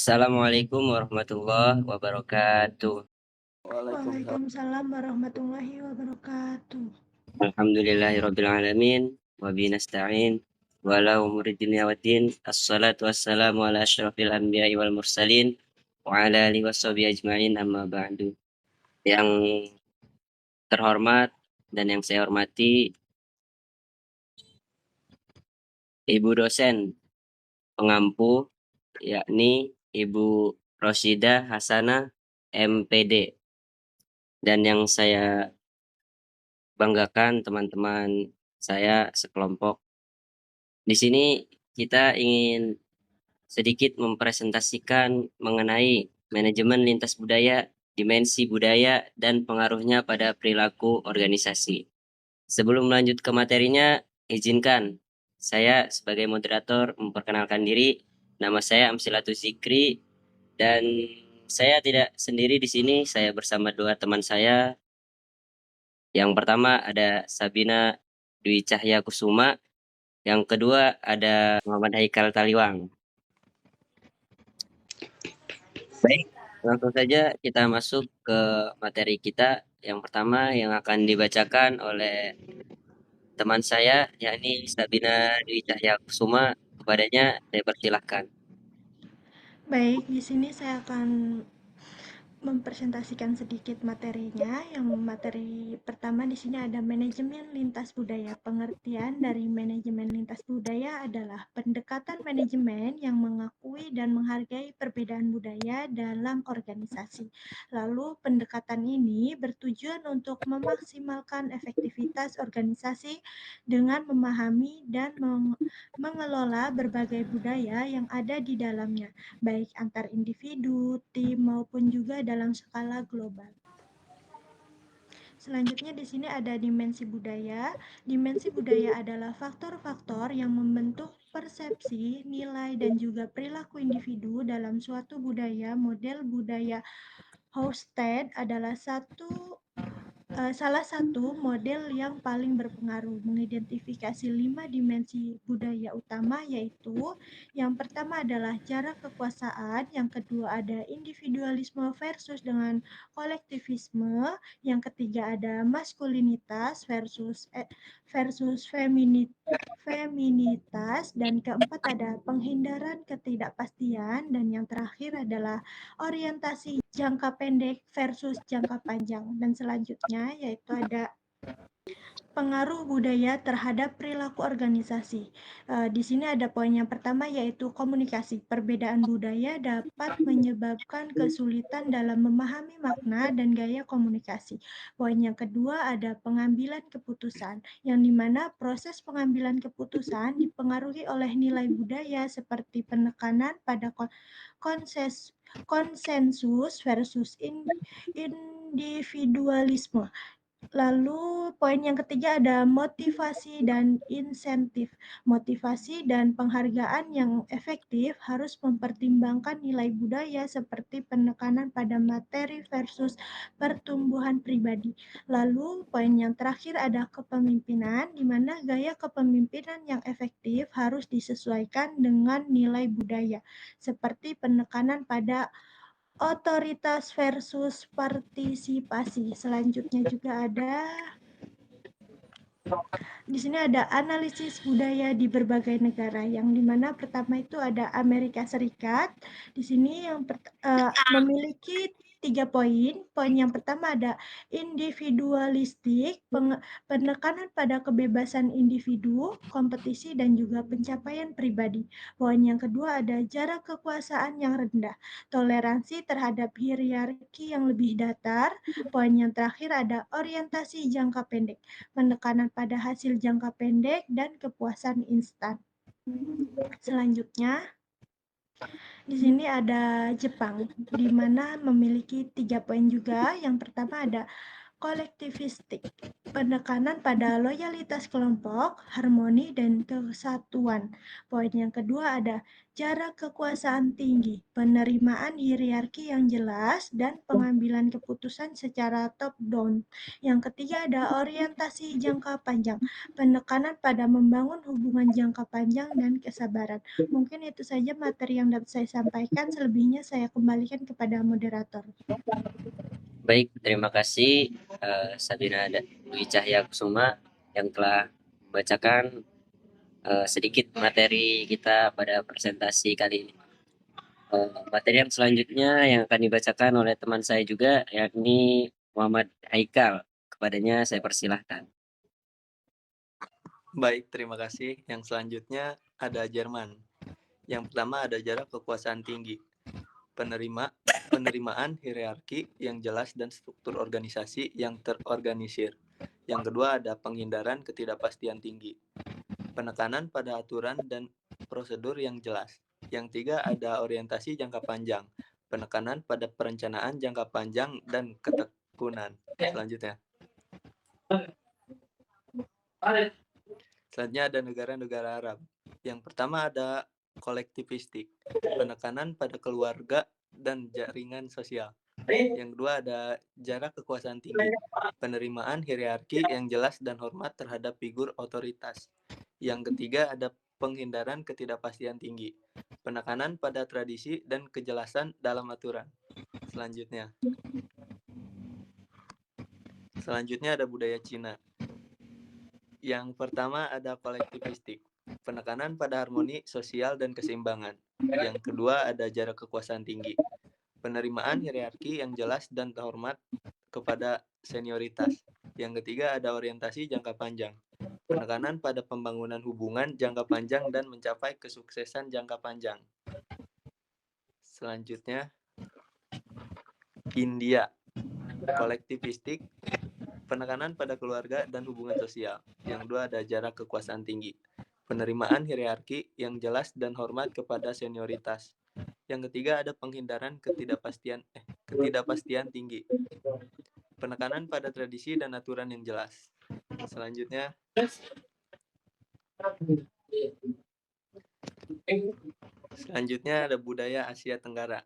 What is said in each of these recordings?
Assalamualaikum warahmatullahi wabarakatuh. Waalaikumsalam warahmatullahi wabarakatuh. Alhamdulillahirabbil alamin wa bihi nasta'in wa ala umuri dunya waddin. Assalatu wassalamu ala asyrafil anbiya'i wal mursalin wa ala alihi washabihi ajmain amma ba'du. Yang terhormat dan yang saya hormati Ibu dosen pengampu yakni Ibu Rosida Hasanah MPD, dan yang saya banggakan teman-teman saya sekelompok. Di sini kita ingin sedikit mempresentasikan mengenai manajemen lintas budaya, dimensi budaya, dan pengaruhnya pada perilaku organisasi. Sebelum lanjut ke materinya, izinkan saya sebagai moderator memperkenalkan diri. Nama saya Amsilatu Zikri, dan saya tidak sendiri di sini, saya bersama dua teman saya. Yang pertama ada Sabina Dwi Cahya Kusuma, yang kedua ada Muhammad Haikal Taliwang. Baik, langsung saja kita masuk ke materi kita. Yang pertama yang akan dibacakan oleh teman saya, yakni Sabina Dwi Cahya Kusuma. Kepadanya saya persilahkan. Baik, di sini saya akan mempresentasikan sedikit materinya. Yang materi pertama di sini ada manajemen lintas budaya. Pengertian dari manajemen lintas budaya adalah pendekatan manajemen yang mengakui dan menghargai perbedaan budaya dalam organisasi. Lalu pendekatan ini bertujuan untuk memaksimalkan efektivitas organisasi dengan memahami dan mengelola berbagai budaya yang ada di dalamnya, baik antar individu, tim, maupun juga dalam skala global. Selanjutnya di sini ada dimensi budaya. Dimensi budaya adalah faktor-faktor yang membentuk persepsi, nilai, dan juga perilaku individu dalam suatu budaya. Model budaya Hofstede adalah salah satu model yang paling berpengaruh mengidentifikasi 5 dimensi budaya utama, yaitu yang pertama adalah jarak kekuasaan, yang kedua ada individualisme versus dengan kolektivisme, yang ketiga ada maskulinitas versus feminitas, dan keempat ada penghindaran ketidakpastian, dan yang terakhir adalah orientasi jangka pendek versus jangka panjang. Dan selanjutnya yaitu ada pengaruh budaya terhadap perilaku organisasi. Di sini ada poin yang pertama yaitu komunikasi. Perbedaan budaya dapat menyebabkan kesulitan dalam memahami makna dan gaya komunikasi. Poin yang kedua ada pengambilan keputusan, yang dimana proses pengambilan keputusan dipengaruhi oleh nilai budaya seperti penekanan pada konsensus versus individualisme. Lalu poin yang ketiga ada motivasi dan insentif. Motivasi dan penghargaan yang efektif harus mempertimbangkan nilai budaya seperti penekanan pada materi versus pertumbuhan pribadi. Lalu poin yang terakhir ada kepemimpinan, di mana gaya kepemimpinan yang efektif harus disesuaikan dengan nilai budaya, seperti penekanan pada otoritas versus partisipasi. Selanjutnya juga di sini ada analisis budaya di berbagai negara, yang dimana pertama itu ada Amerika Serikat. Di sini yang memiliki 3 poin. Poin yang pertama ada individualistik, penekanan pada kebebasan individu, kompetisi, dan juga pencapaian pribadi. Poin yang kedua ada jarak kekuasaan yang rendah, toleransi terhadap hierarki yang lebih datar. Poin yang terakhir ada orientasi jangka pendek, penekanan pada hasil jangka pendek, dan kepuasan instan. Selanjutnya, di sini ada Jepang, di mana memiliki 3 poin juga. Yang pertama ada kolektivistik, penekanan pada loyalitas kelompok, harmoni, dan kesatuan. Poin yang kedua ada jarak kekuasaan tinggi, penerimaan hierarki yang jelas, dan pengambilan keputusan secara top-down. Yang ketiga ada orientasi jangka panjang, penekanan pada membangun hubungan jangka panjang dan kesabaran. Mungkin itu saja materi yang dapat saya sampaikan, selebihnya saya kembalikan kepada moderator. Baik, terima kasih Sabina Dwi Cahya Kusuma yang telah membacakan sedikit materi kita pada presentasi kali ini. Materi yang selanjutnya yang akan dibacakan oleh teman saya juga, yakni Muhammad Haikal. Kepadanya saya persilahkan. Baik, terima kasih. Yang selanjutnya ada Jerman. Yang pertama ada jarak kekuasaan tinggi. Penerimaan hierarki yang jelas dan struktur organisasi yang terorganisir. Yang kedua ada penghindaran ketidakpastian tinggi. Penekanan pada aturan dan prosedur yang jelas. Yang tiga ada orientasi jangka panjang. Penekanan pada perencanaan jangka panjang dan ketekunan. Selanjutnya ada negara-negara Arab. Yang pertama ada kolektivistik, penekanan pada keluarga dan jaringan sosial. Yang kedua ada jarak kekuasaan tinggi, penerimaan hierarki yang jelas dan hormat terhadap figur otoritas. Yang ketiga ada penghindaran ketidakpastian tinggi, penekanan pada tradisi dan kejelasan dalam aturan. Selanjutnya ada budaya Cina. Yang pertama ada kolektivistik, penekanan pada harmoni sosial dan keseimbangan. Yang kedua ada jarak kekuasaan tinggi, penerimaan hierarki yang jelas dan terhormat kepada senioritas. Yang ketiga ada orientasi jangka panjang, penekanan pada pembangunan hubungan jangka panjang dan mencapai kesuksesan jangka panjang. Selanjutnya India, kolektivistik, penekanan pada keluarga dan hubungan sosial. Yang kedua ada jarak kekuasaan tinggi, penerimaan hierarki yang jelas dan hormat kepada senioritas. Yang ketiga ada penghindaran ketidakpastian tinggi, penekanan pada tradisi dan aturan yang jelas. Selanjutnya ada budaya Asia Tenggara.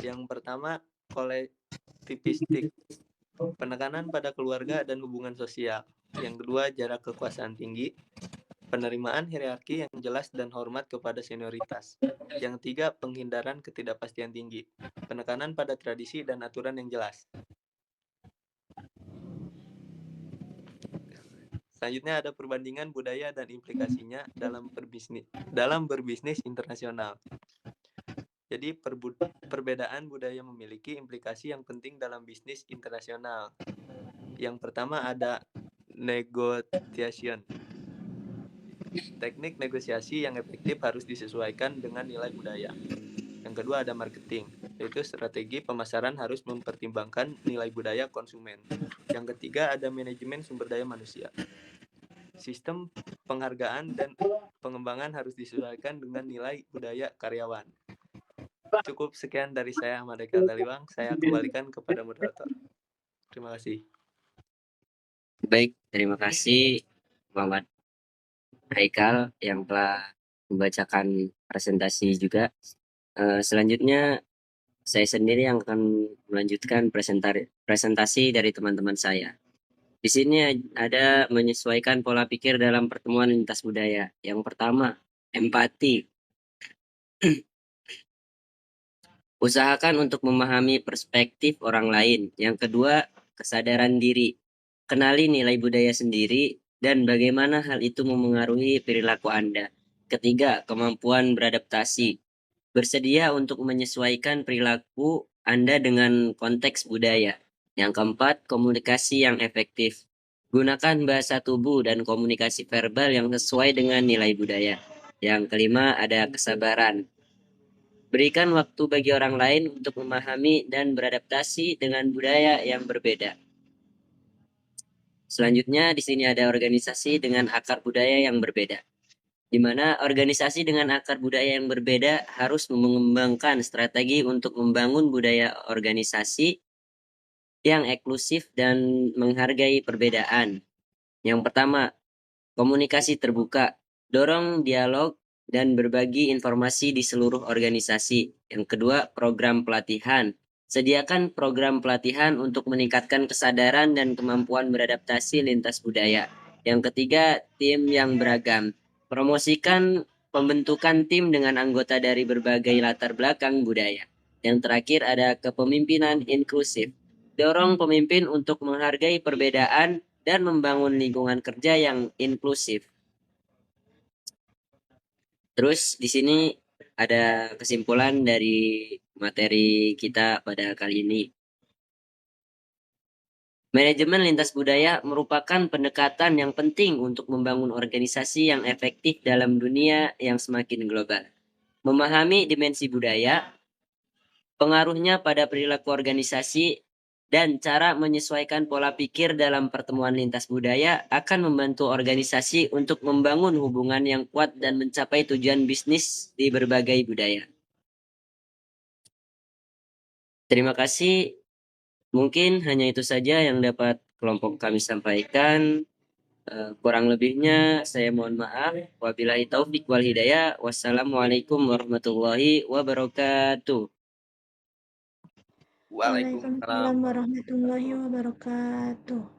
Yang pertama kolektivistik, penekanan pada keluarga dan hubungan sosial. Yang kedua jarak kekuasaan tinggi, penerimaan hierarki yang jelas dan hormat kepada senioritas. Yang ketiga penghindaran ketidakpastian tinggi, penekanan pada tradisi dan aturan yang jelas. Selanjutnya ada perbandingan budaya dan implikasinya dalam berbisnis internasional. Jadi perbedaan budaya memiliki implikasi yang penting dalam bisnis internasional. Yang pertama ada negotiation. Teknik negosiasi yang efektif harus disesuaikan dengan nilai budaya. Yang kedua ada marketing, yaitu strategi pemasaran harus mempertimbangkan nilai budaya konsumen. Yang ketiga ada manajemen sumber daya manusia. Sistem penghargaan dan pengembangan harus disesuaikan dengan nilai budaya karyawan. Cukup sekian dari saya, Ahmad Eka Taliwang. Saya kembalikan kepada moderator. Terima kasih. Baik, terima kasih Muhammad Haikal yang telah membacakan presentasi juga. Selanjutnya saya sendiri yang akan melanjutkan presentasi dari teman-teman saya. Di sini ada menyesuaikan pola pikir dalam pertemuan lintas budaya. Yang pertama, empati. Usahakan untuk memahami perspektif orang lain. Yang kedua, kesadaran diri. Kenali nilai budaya sendiri dan bagaimana hal itu memengaruhi perilaku Anda. Ketiga, kemampuan beradaptasi. Bersedia untuk menyesuaikan perilaku Anda dengan konteks budaya. Yang keempat, komunikasi yang efektif. Gunakan bahasa tubuh dan komunikasi verbal yang sesuai dengan nilai budaya. Yang kelima, ada kesabaran. Berikan waktu bagi orang lain untuk memahami dan beradaptasi dengan budaya yang berbeda. Selanjutnya, di sini ada organisasi dengan akar budaya yang berbeda, di mana organisasi dengan akar budaya yang berbeda harus mengembangkan strategi untuk membangun budaya organisasi yang inklusif dan menghargai perbedaan. Yang pertama, komunikasi terbuka. Dorong dialog dan berbagi informasi di seluruh organisasi. Yang kedua, program pelatihan. Sediakan program pelatihan untuk meningkatkan kesadaran dan kemampuan beradaptasi lintas budaya. Yang ketiga, tim yang beragam. Promosikan pembentukan tim dengan anggota dari berbagai latar belakang budaya. Yang terakhir ada kepemimpinan inklusif. Dorong pemimpin untuk menghargai perbedaan dan membangun lingkungan kerja yang inklusif. Terus di sini ada kesimpulan dari materi kita pada kali ini. Manajemen lintas budaya merupakan pendekatan yang penting untuk membangun organisasi yang efektif dalam dunia yang semakin global. Memahami dimensi budaya, pengaruhnya pada perilaku organisasi, dan cara menyesuaikan pola pikir dalam pertemuan lintas budaya akan membantu organisasi untuk membangun hubungan yang kuat dan mencapai tujuan bisnis di berbagai budaya. Terima kasih. Mungkin hanya itu saja yang dapat kelompok kami sampaikan. Kurang lebihnya saya mohon maaf. Wabillahi taufik wal hidayah. Wassalamualaikum warahmatullahi wabarakatuh. Waalaikumsalam. Waalaikumsalam warahmatullahi wabarakatuh.